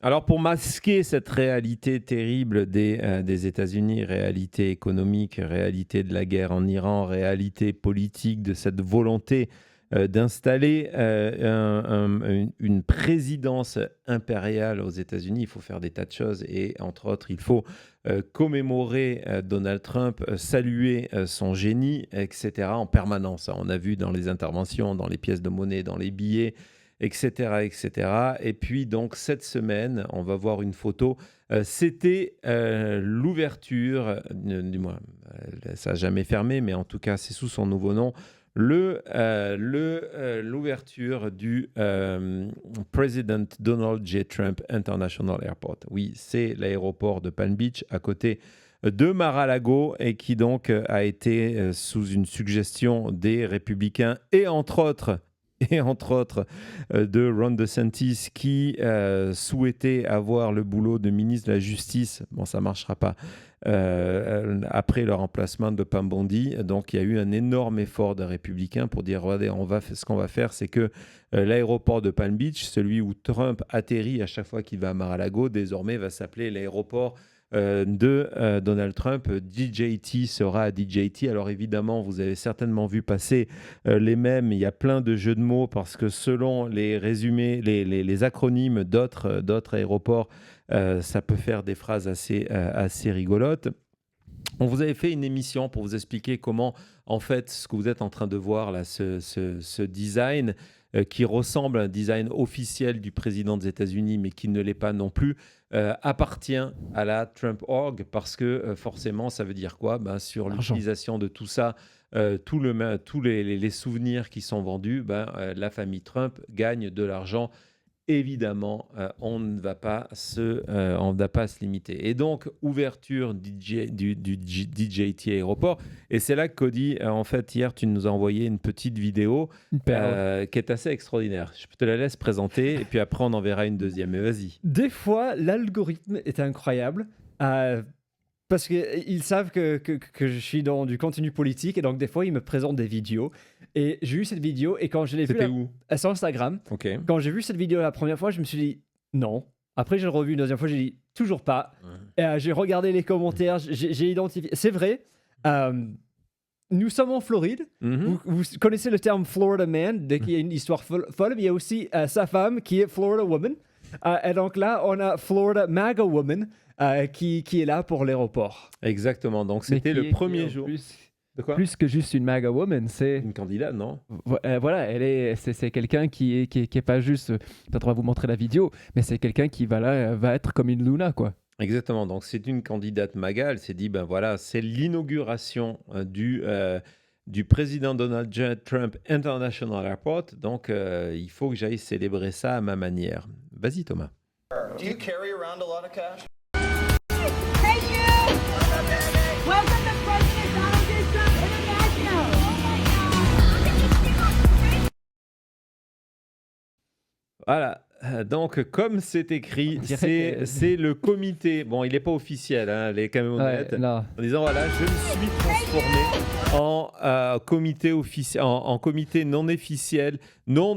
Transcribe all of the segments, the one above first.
Alors pour masquer cette réalité terrible des États-Unis, réalité économique, réalité de la guerre en Iran, réalité politique de cette volonté d'installer une présidence impériale aux États-Unis, il faut faire des tas de choses et entre autres, il faut commémorer Donald Trump, saluer son génie, etc. en permanence. On a vu dans les interventions, dans les pièces de monnaie, dans les billets, etc., etc. Et puis donc cette semaine, on va voir une photo. C'était l'ouverture, du moins, ça n'a jamais fermé, mais en tout cas c'est sous son nouveau nom, l'ouverture du President Donald J. Trump International Airport. Oui, c'est l'aéroport de Palm Beach à côté de Mar-a-Lago et qui donc a été sous une suggestion des républicains et entre autres de Ron DeSantis qui souhaitait avoir le boulot de ministre de la Justice. Bon, ça ne marchera pas après le remplacement de Pam Bondi. Donc, il y a eu un énorme effort des républicains pour dire, regardez, ce qu'on va faire, c'est que l'aéroport de Palm Beach, celui où Trump atterrit à chaque fois qu'il va à Mar-a-Lago, désormais va s'appeler l'aéroport de Donald Trump. DJT sera à DJT. Alors évidemment, vous avez certainement vu passer les mêmes. Il y a plein de jeux de mots parce que selon les résumés, les acronymes d'autres aéroports, ça peut faire des phrases assez rigolotes. On vous avait fait une émission pour vous expliquer comment, en fait, ce que vous êtes en train de voir là, ce design qui ressemble à un design officiel du président des États-Unis, mais qui ne l'est pas non plus, appartient à la Trump Org parce que forcément, ça veut dire quoi? Sur l'utilisation de tout ça, tous les souvenirs qui sont vendus, la famille Trump gagne de l'argent. Évidemment, on ne va pas se limiter. Et donc, ouverture du DJT aéroport. Et c'est là que Cody, en fait, hier, tu nous as envoyé une petite vidéo qui est assez extraordinaire. Je te la laisse présenter et puis après, on en verra une deuxième. Mais vas-y. Des fois, l'algorithme est incroyable. Parce qu'ils savent que je suis dans du contenu politique et donc des fois, ils me présentent des vidéos. Et j'ai eu cette vidéo et quand je l'ai vue... C'était où? Sur Instagram. Ok. Quand j'ai vu cette vidéo la première fois, je me suis dit non. Après, j'ai revu une deuxième fois, j'ai dit toujours pas. Et, j'ai regardé les commentaires, j'ai identifié. C'est vrai, nous sommes en Floride. Vous connaissez le terme Florida Man, dès qu'il y a une histoire folle. Mais il y a aussi sa femme qui est Florida Woman. Et donc là, on a Florida MAGA Woman qui est là pour l'aéroport. Exactement. Donc, c'était le premier jour. De quoi? Plus que juste une MAGA woman, c'est une candidate, non? Voilà, c'est quelqu'un qui est pas juste. Peut-être on va vous montrer la vidéo, mais c'est quelqu'un qui va être comme une Luna, quoi. Exactement. Donc c'est une candidate MAGA. Elle s'est dit voilà, c'est l'inauguration du président Donald J. Trump International Airport. Donc il faut que j'aille célébrer ça à ma manière. Vas-y Thomas. Do you carry around a lot of cash? Thank you. Welcome to President Donald J. Trump International. Voilà. Donc, comme c'est écrit, c'est le comité. Bon, il n'est pas officiel, hein, les camionnettes. Ouais, en disant voilà, je me suis transformé en comité non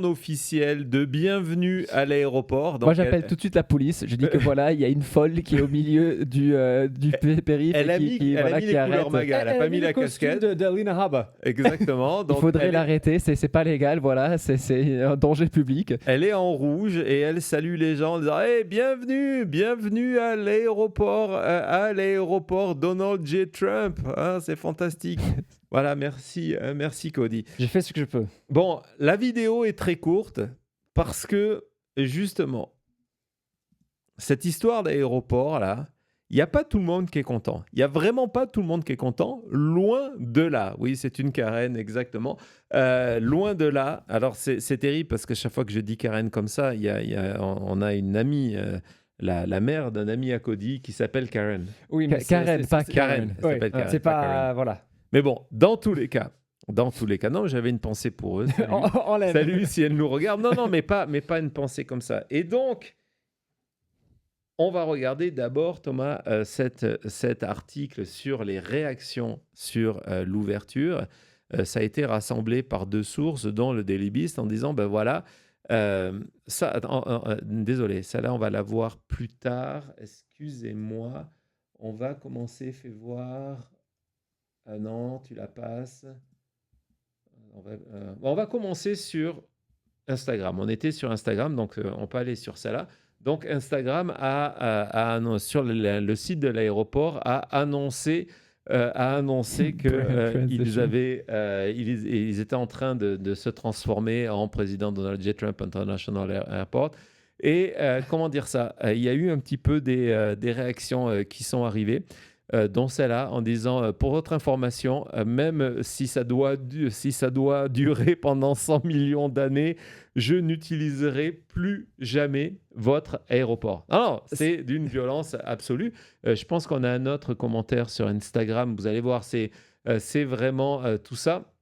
officiel de bienvenue à l'aéroport. Donc, moi, j'appelle tout de suite la police. Je dis que voilà, il y a une folle qui est au milieu du périph' elle a mis les couleurs MAGA, elle n'a pas mis la casquette de Alina Habba. Exactement. Donc, il faudrait l'arrêter. C'est pas légal. Voilà, c'est un danger public. Elle est en rouge et elle salue les gens en disant hey, bienvenue à l'aéroport Donald J. Trump. Hein, c'est fantastique. Voilà, merci Cody. J'ai fait ce que je peux. Bon, la vidéo est très courte parce que, justement, cette histoire d'aéroport, là, il n'y a pas tout le monde qui est content. Il n'y a vraiment pas tout le monde qui est content. Loin de là. Oui, c'est une Karen, exactement. Loin de là. Alors, c'est terrible parce que chaque fois que je dis Karen comme ça, on a une amie... La mère d'un ami à Cody qui s'appelle Karen. Oui, mais Karen, pas Karen. Karen. Karen. C'est pas... Karen. Voilà. Mais bon, dans tous les cas, non, j'avais une pensée pour eux. Salut si elle nous regarde. Non, mais pas une pensée comme ça. Et donc, on va regarder d'abord, Thomas, cet article sur les réactions sur l'ouverture. Ça a été rassemblé par deux sources, dont le Daily Beast, en disant, voilà, Désolé, celle-là, on va la voir plus tard. Excusez-moi. On va commencer, fais voir. Ah non, tu la passes. On va commencer sur Instagram. On était sur Instagram, donc on peut aller sur celle-là. Donc Instagram sur le site de l'aéroport a annoncé qu'ils étaient en train de se transformer en président Donald J. Trump International Airport. Et comment dire ça? Il y a eu un petit peu des réactions qui sont arrivées, dont celle-là, en disant, pour votre information, même si ça doit durer pendant 100 millions d'années, je n'utiliserai plus jamais votre aéroport. Alors, c'est d'une violence absolue. Je pense qu'on a un autre commentaire sur Instagram. Vous allez voir, c'est vraiment tout ça.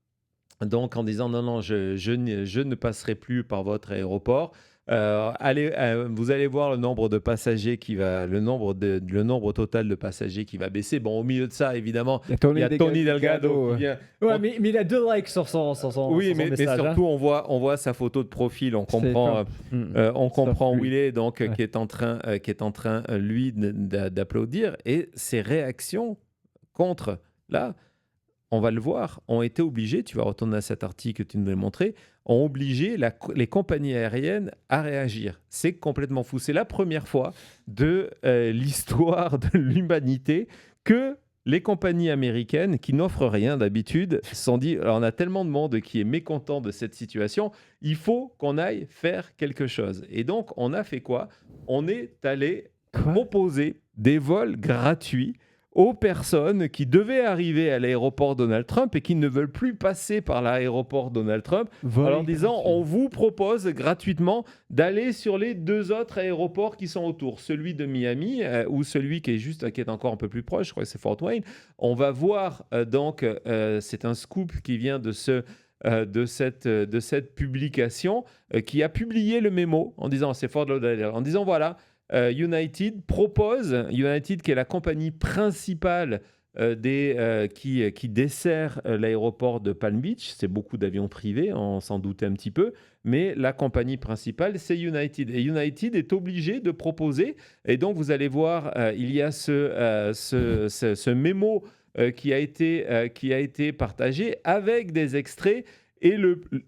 Donc, en disant, non, je ne passerai plus par votre aéroport. Vous allez voir le nombre de passagers le nombre total de passagers qui va baisser. Bon, au milieu de ça, évidemment, il y a Tony Delgado qui vient. Ouais, mais il a 2 likes sur son Oui, sur son mais message. surtout, on voit sa photo de profil. On comprend où il est, donc, qui est en train, lui, d'applaudir. Et ses réactions contre, là, on va le voir, ont été obligés, tu vas retourner à cet article que tu nous as montré, ont obligé les compagnies aériennes à réagir. C'est complètement fou. C'est la première fois de l'histoire de l'humanité que les compagnies américaines, qui n'offrent rien d'habitude, se sont dit, alors on a tellement de monde qui est mécontent de cette situation, il faut qu'on aille faire quelque chose. Et donc, on a fait quoi? On est allé proposer des vols gratuits aux personnes qui devaient arriver à l'aéroport Donald Trump et qui ne veulent plus passer par l'aéroport Donald Trump, en leur disant, on vous propose gratuitement d'aller sur les 2 autres aéroports qui sont autour, celui de Miami ou celui qui est encore un peu plus proche, je crois que c'est Fort Wayne. On va voir, c'est un scoop qui vient de cette publication qui a publié le mémo en disant, c'est Fort Lauderdale, en disant, voilà, United qui est la compagnie principale qui dessert l'aéroport de Palm Beach. C'est beaucoup d'avions privés, on s'en doutait un petit peu, mais la compagnie principale, c'est United. Et United est obligé de proposer, et donc vous allez voir, il y a ce mémo qui a été partagé avec des extraits. Et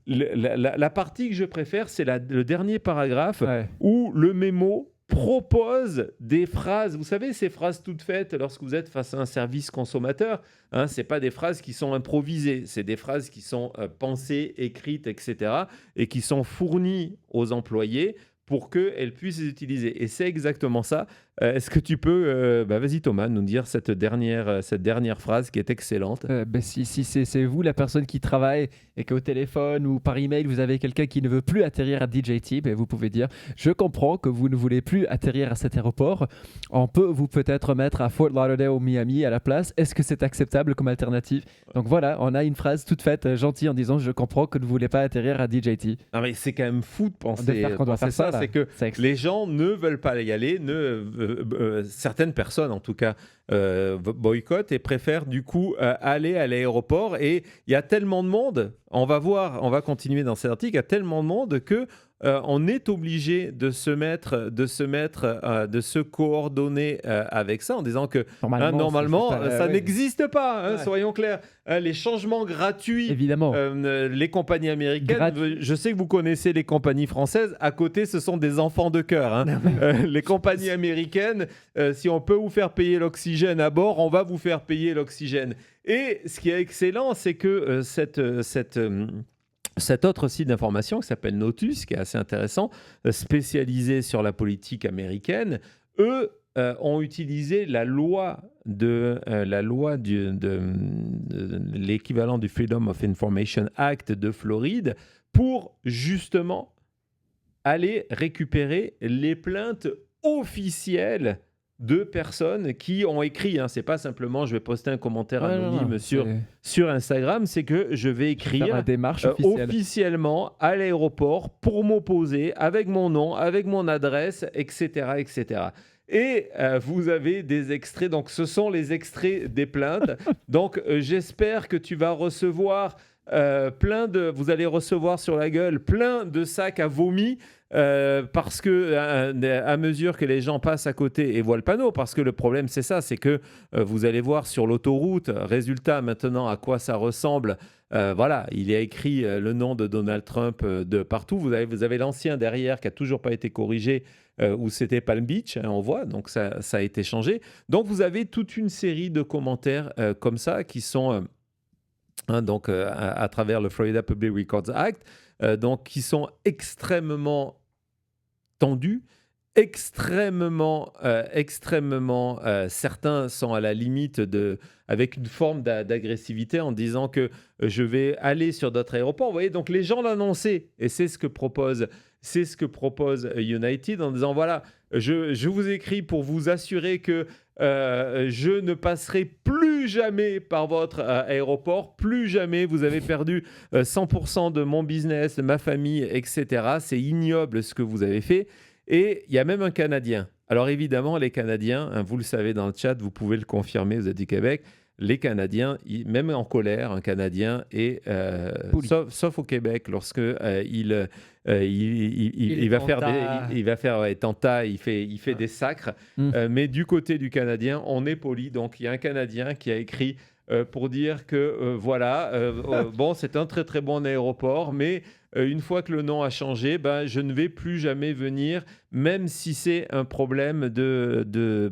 la partie que je préfère, c'est le dernier paragraphe où le mémo propose des phrases, vous savez, ces phrases toutes faites lorsque vous êtes face à un service consommateur, hein, ce n'est pas des phrases qui sont improvisées, c'est des phrases qui sont pensées, écrites, etc., et qui sont fournies aux employés pour qu'elles puissent les utiliser. Et c'est exactement ça. Est-ce que tu peux, vas-y Thomas, nous dire cette dernière phrase qui est excellente? Si c'est vous la personne qui travaille et qu'au téléphone ou par email vous avez quelqu'un qui ne veut plus atterrir à DJT, vous pouvez dire je comprends que vous ne voulez plus atterrir à cet aéroport, on peut peut-être mettre à Fort Lauderdale ou Miami à la place, est-ce que c'est acceptable comme alternative? Donc voilà, on a une phrase toute faite gentille en disant je comprends que vous ne voulez pas atterrir à DJT. Non mais c'est quand même fou de penser qu'on doit faire ça, c'est que les gens ne veulent pas y aller, certaines personnes en tout cas boycottent et préfèrent du coup aller à l'aéroport, et il y a tellement de monde, on va continuer dans cet article, il y a tellement de monde que on est obligé de se coordonner avec ça en disant que normalement ça n'existe pas, soyons clairs. Les changements gratuits, évidemment. Les compagnies américaines, je sais que vous connaissez les compagnies françaises, à côté ce sont des enfants de cœur. Les compagnies américaines, si on peut vous faire payer l'oxygène à bord, on va vous faire payer l'oxygène. Et ce qui est excellent, c'est que cet autre site d'information qui s'appelle Notus, qui est assez intéressant, spécialisé sur la politique américaine, eux ont utilisé la loi de l'équivalent du Freedom of Information Act de Floride pour justement aller récupérer les plaintes officielles de personnes qui ont écrit. C'est pas simplement je vais poster un commentaire anonyme sur Instagram, c'est que je vais écrire officiellement à l'aéroport pour m'opposer avec mon nom, avec mon adresse, etc. etc. Et vous avez des extraits, donc ce sont les extraits des plaintes. Donc j'espère que tu vas recevoir vous allez recevoir sur la gueule plein de sacs à vomi. Parce que à mesure que les gens passent à côté et voient le panneau, parce que le problème c'est ça, c'est que vous allez voir sur l'autoroute, résultat maintenant à quoi ça ressemble. Voilà, il y a écrit le nom de Donald Trump de partout. Vous avez l'ancien derrière qui a toujours pas été corrigé, où c'était Palm Beach, hein, on voit, donc ça a été changé. Donc vous avez toute une série de commentaires comme ça qui sont donc à travers le Florida Public Records Act, donc qui sont extrêmement tendus, extrêmement, certains sont à la limite avec une forme d'agressivité en disant que je vais aller sur d'autres aéroports. Vous voyez, donc les gens l'annonçaient et c'est ce que propose United en disant voilà, je vous écris pour vous assurer que je ne passerai plus jamais par votre aéroport, plus jamais. Vous avez perdu 100% de mon business, de ma famille, etc. C'est ignoble ce que vous avez fait. Et il y a même un Canadien. Alors évidemment, les Canadiens, hein, vous le savez dans le chat, vous pouvez le confirmer, vous êtes du Québec, les Canadiens, même en colère, un Canadien est, sauf au Québec, lorsque il va faire tentat, il fait des sacres. Mais du côté du Canadien, on est poli. Donc il y a un Canadien qui a écrit pour dire que bon, c'est un très très bon aéroport, mais une fois que le nom a changé, je ne vais plus jamais venir, même si c'est un problème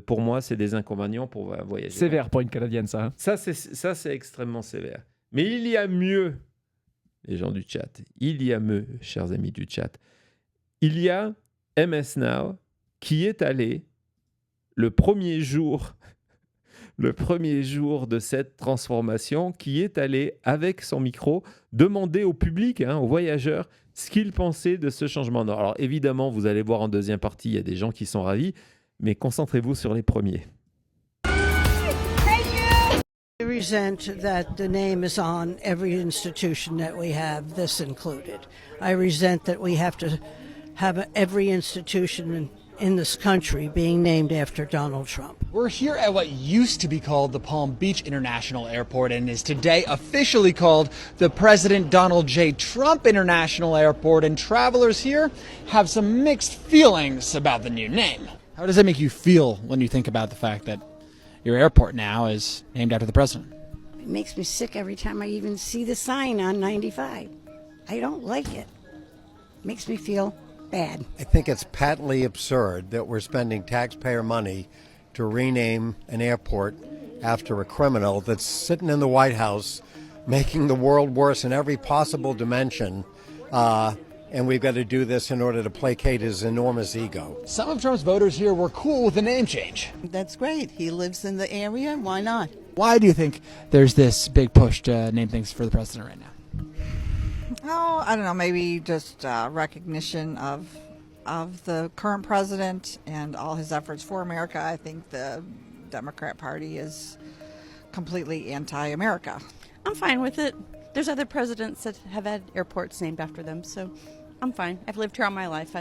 pour moi, c'est des inconvénients pour voyager. Sévère pour une Canadienne, ça. Hein. Ça, c'est extrêmement sévère. Mais il y a mieux, les gens du chat. Il y a mieux, chers amis du chat. Il y a MS Now qui est allé le premier jour de cette transformation, qui est allé avec son micro demander au public, aux voyageurs, ce qu'ils pensaient de ce changement. Alors évidemment, vous allez voir en deuxième partie, il y a des gens qui sont ravis, mais concentrez-vous sur les premiers. I resent that the name is on every institution that we have, this included. I resent that we have to have every institution in this country being named after Donald Trump. We're here at what used to be called the Palm Beach International Airport and is today officially called the President Donald J. Trump International Airport, and travelers here have some mixed feelings about the new name. How does that make you feel when you think about the fact that your airport now is named after the president? It makes me sick every time I even see the sign on 95. I don't like it. It makes me feel bad. I think it's patently absurd that we're spending taxpayer money to rename an airport after a criminal that's sitting in the White House making the world worse in every possible dimension. And we've got to do this in order to placate his enormous ego. Some of Trump's voters here were cool with the name change. That's great. He lives in the area. Why not? Why do you think there's this big push to name things for the president right now? Oh, I don't know. Maybe just recognition of the current president and all his efforts for America. I think the Democrat Party is completely anti-America. I'm fine with it. There's other presidents that have had airports named after them, so I'm fine. I've lived here all my life.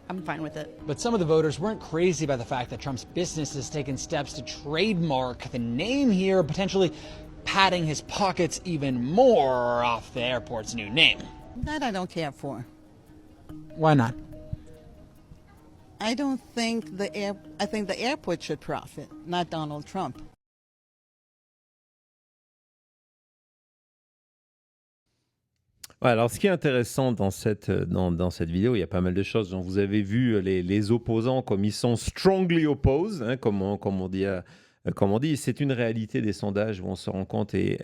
I'm fine with it. But some of the voters weren't crazy about the fact that Trump's business has taken steps to trademark the name here, potentially padding his pockets even more off the airport's new name. That I don't care for. Why not? I don't think I think the airport should profit, not Donald Trump. Ouais, alors, ce qui est intéressant dans cette vidéo, il y a pas mal de choses. Donc, vous avez vu les opposants comme ils sont strongly opposed, hein, comme on dit. C'est une réalité des sondages où on se rend compte. Et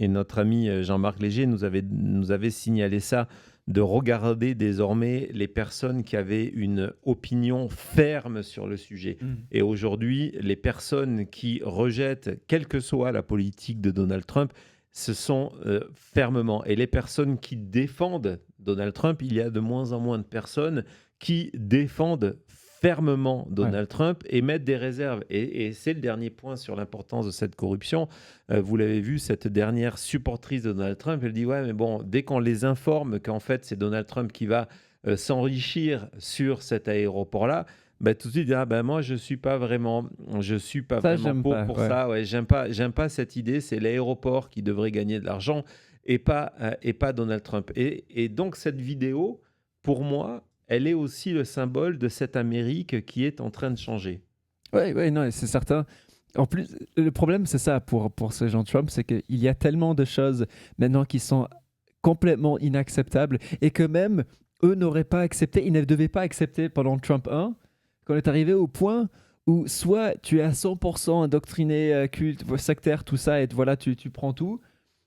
notre ami Jean-Marc Léger nous avait signalé ça, de regarder désormais les personnes qui avaient une opinion ferme sur le sujet. Et aujourd'hui, les personnes qui rejettent, quelle que soit la politique de Donald Trump, ce sont fermement. Et les personnes qui défendent Donald Trump, il y a de moins en moins de personnes qui défendent fermement Donald Trump et mettent des réserves. Et c'est le dernier point sur l'importance de cette corruption. Vous l'avez vu, cette dernière supportrice de Donald Trump, elle dit « Ouais, mais bon, dès qu'on les informe qu'en fait, c'est Donald Trump qui va s'enrichir sur cet aéroport-là, tout de suite, moi, je suis pas vraiment pour ça. Ouais, j'aime pas cette idée. C'est l'aéroport qui devrait gagner de l'argent. et pas Donald Trump. Et donc cette vidéo, pour moi, elle est aussi le symbole de cette Amérique qui est en train de changer. Oui, non, c'est certain. En plus, le problème, c'est ça pour ces gens de Trump, c'est qu'il y a tellement de choses maintenant qui sont complètement inacceptables et que même eux n'auraient pas accepté, ils ne devaient pas accepter pendant Trump 1, qu'on est arrivé au point où soit tu es à 100% indoctriné, culte, sectaire, tout ça, et voilà, tu prends tout,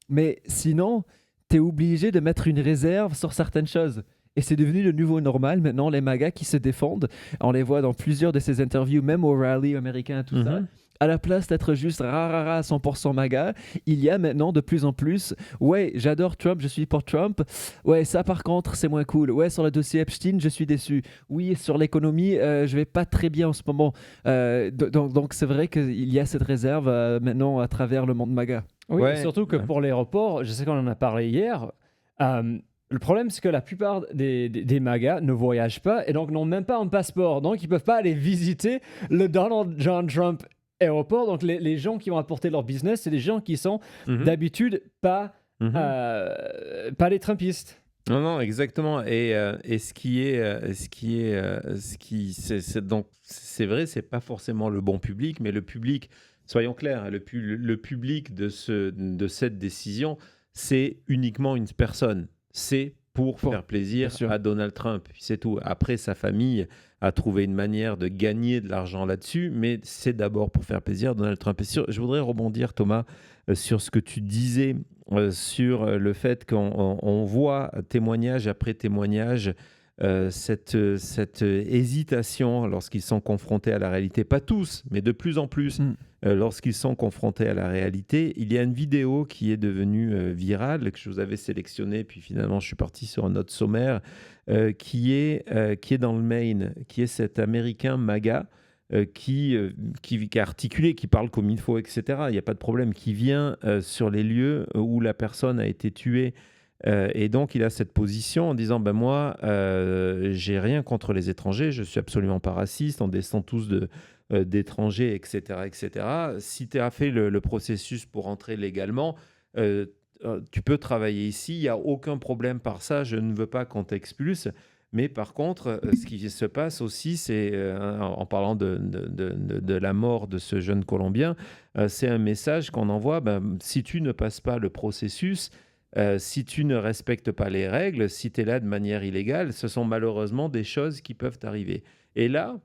mais sinon, tu es obligé de mettre une réserve sur certaines choses. Et c'est devenu le nouveau normal. Maintenant, les MAGA qui se défendent, on les voit dans plusieurs de ces interviews, même au rallye américain, tout ça. À la place d'être juste rarara 100% MAGA, il y a maintenant de plus en plus, ouais, j'adore Trump, je suis pour Trump. Ouais, ça par contre, c'est moins cool. Ouais, sur le dossier Epstein, je suis déçu. Oui, sur l'économie, je vais pas très bien en ce moment. Donc c'est vrai qu'il y a cette réserve maintenant à travers le monde MAGA. Oui, Ouais, surtout que ouais. pour l'aéroport, je sais qu'on en a parlé hier. Le problème, c'est que la plupart des MAGA ne voyagent pas et donc n'ont même pas un passeport. Donc, ils ne peuvent pas aller visiter le Donald John Trump aéroport. Donc, les gens qui vont apporter leur business, c'est des gens qui sont d'habitude pas les Trumpistes. Non, exactement. Et donc c'est vrai, c'est pas forcément le bon public, mais le public, soyons clairs, hein, le public de cette décision, c'est uniquement une personne. C'est pour faire plaisir à Donald Trump. Puis c'est tout. Après, sa famille a trouvé une manière de gagner de l'argent là-dessus, mais c'est d'abord pour faire plaisir à Donald Trump. Et je voudrais rebondir, Thomas, sur ce que tu disais sur le fait qu'on voit témoignage après témoignage cette hésitation lorsqu'ils sont confrontés à la réalité. Pas tous, mais de plus en plus. Lorsqu'ils sont confrontés à la réalité, il y a une vidéo qui est devenue virale, que je vous avais sélectionnée, puis finalement je suis parti sur un autre sommaire, qui est dans le Maine, qui est cet Américain MAGA, qui a articulé, qui parle comme il faut, etc. Il n'y a pas de problème, qui vient sur les lieux où la personne a été tuée. Et donc, il a cette position en disant ben moi, j'ai rien contre les étrangers, je suis absolument pas raciste, on descend tous d'étrangers, etc., etc. Si tu as fait le processus pour rentrer légalement, tu peux travailler ici, il n'y a aucun problème par ça, je ne veux pas qu'on t'expulse. Mais par contre, ce qui se passe aussi, c'est, en parlant de la mort de ce jeune Colombien, c'est un message qu'on envoie, si tu ne passes pas le processus, si tu ne respectes pas les règles, si tu es là de manière illégale, ce sont malheureusement des choses qui peuvent arriver. Et là,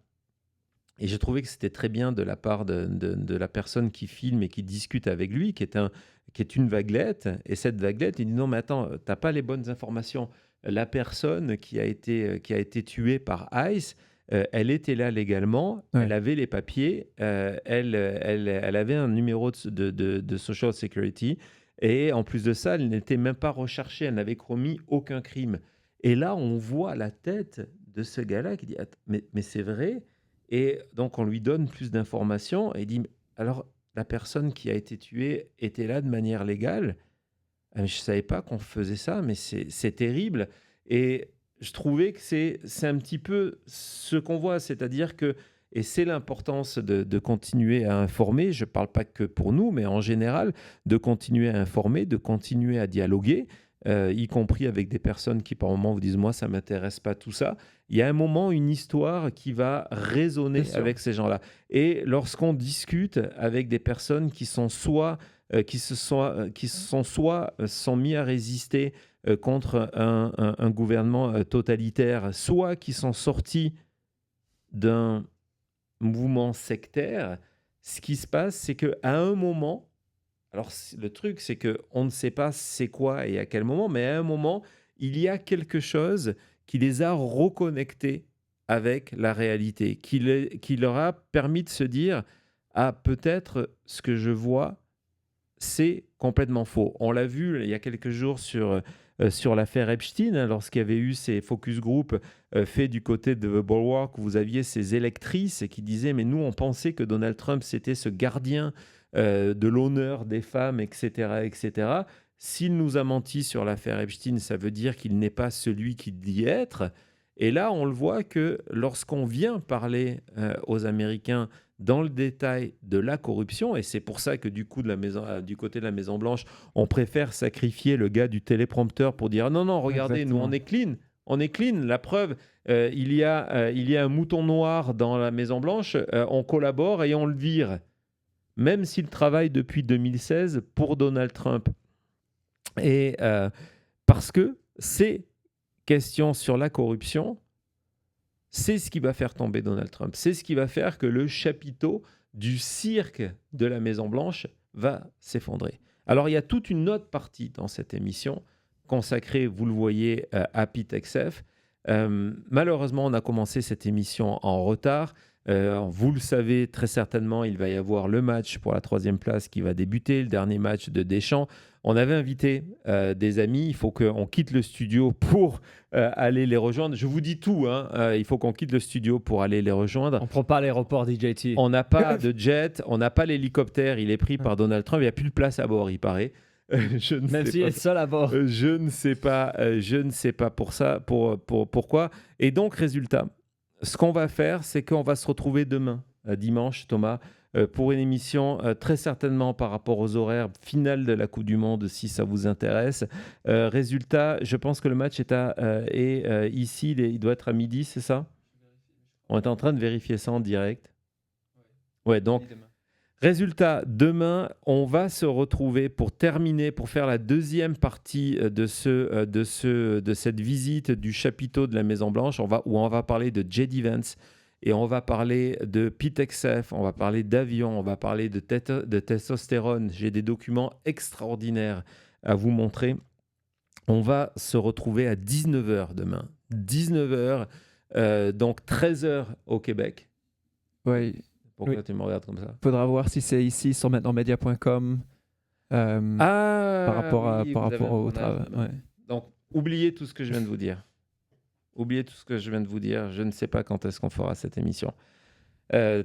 et j'ai trouvé que c'était très bien de la part de la personne qui filme et qui discute avec lui, qui est une vaguelette, et cette vaguelette, il dit non mais attends, tu n'as pas les bonnes informations. La personne qui a été tuée par ICE, elle était là légalement, elle avait les papiers, elle avait un numéro de Social Security, et en plus de ça, elle n'était même pas recherchée, elle n'avait commis aucun crime. Et là, on voit la tête de ce gars-là qui dit mais c'est vrai. Et donc, on lui donne plus d'informations et il dit alors, la personne qui a été tuée était là de manière légale. Je ne savais pas qu'on faisait ça, mais c'est terrible. Et je trouvais que c'est un petit peu ce qu'on voit, c'est-à-dire que, et c'est l'importance de continuer à informer, je ne parle pas que pour nous, mais en général, de continuer à informer, de continuer à dialoguer, y compris avec des personnes qui par moment vous disent « moi, ça ne m'intéresse pas tout ça ». Il y a un moment, une histoire qui va résonner avec ces gens-là. Et lorsqu'on discute avec des personnes qui sont soit sont mis à résister contre un gouvernement totalitaire, soit qui sont sortis d'un mouvement sectaire, ce qui se passe, c'est qu'à un moment, alors le truc, c'est qu'on ne sait pas c'est quoi et à quel moment, mais à un moment, il y a quelque chose qui les a reconnectés avec la réalité, qui leur a permis de se dire « Ah, peut-être ce que je vois, c'est complètement faux. » On l'a vu il y a quelques jours sur l'affaire Epstein, hein, lorsqu'il y avait eu ces focus group faits du côté de The Bulwark, où vous aviez ces électrices qui disaient « Mais nous, on pensait que Donald Trump, c'était ce gardien de l'honneur des femmes, etc. etc. » S'il nous a menti sur l'affaire Epstein, ça veut dire qu'il n'est pas celui qu'il dit être. Et là, on le voit que lorsqu'on vient parler aux Américains dans le détail de la corruption, et c'est pour ça que du coup, du côté de la Maison-Blanche, on préfère sacrifier le gars du téléprompteur pour dire non, regardez, Exactement. nous on est clean, la preuve, il y a un mouton noir dans la Maison-Blanche, on collabore et on le vire, même s'il travaille depuis 2016 pour Donald Trump. Et parce que ces questions sur la corruption, c'est ce qui va faire tomber Donald Trump. C'est ce qui va faire que le chapiteau du cirque de la Maison-Blanche va s'effondrer. Alors, il y a toute une autre partie dans cette émission consacrée, vous le voyez, à Pete Hegseth. Malheureusement, on a commencé cette émission en retard. Vous le savez très certainement, il va y avoir le match pour la 3e place qui va débuter, le dernier match de Deschamps. On avait invité des amis, il faut qu'on quitte le studio pour aller les rejoindre. Je vous dis tout, il faut qu'on quitte le studio pour aller les rejoindre. On prend pas l'aéroport DJT. On n'a pas de jet, on n'a pas l'hélicoptère, il est pris par Donald Trump, il n'y a plus de place à bord, il paraît. Je ne Même sais s'il pas. est seul à bord. Je ne sais pas pour ça, pourquoi. Et donc, résultat, ce qu'on va faire, c'est qu'on va se retrouver demain, dimanche, Thomas, pour une émission très certainement par rapport aux horaires finales de la Coupe du Monde, si ça vous intéresse. Résultat, je pense que le match est ici, il doit être à midi, c'est ça? On est en train de vérifier ça en direct. Ouais, donc, résultat, demain, on va se retrouver pour terminer, pour faire la 2e partie de cette visite du chapiteau de la Maison-Blanche, où on va parler de J.D. Vance, et on va parler de Pete Hegseth, on va parler d'avion, on va parler de testostérone. J'ai des documents extraordinaires à vous montrer. On va se retrouver à 19h demain. 19h, donc 13h au Québec. Oui. Pourquoi tu me regardes comme ça? Faudra voir si c'est ici sur maintenantmedia.com par rapport au travail. Ouais. Donc, oubliez tout ce que je viens de vous dire. Oubliez tout ce que je viens de vous dire. Je ne sais pas quand est-ce qu'on fera cette émission.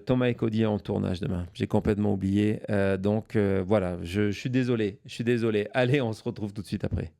Thomas et Cody en tournage demain. J'ai complètement oublié. Donc, voilà, je suis désolé. Allez, on se retrouve tout de suite après.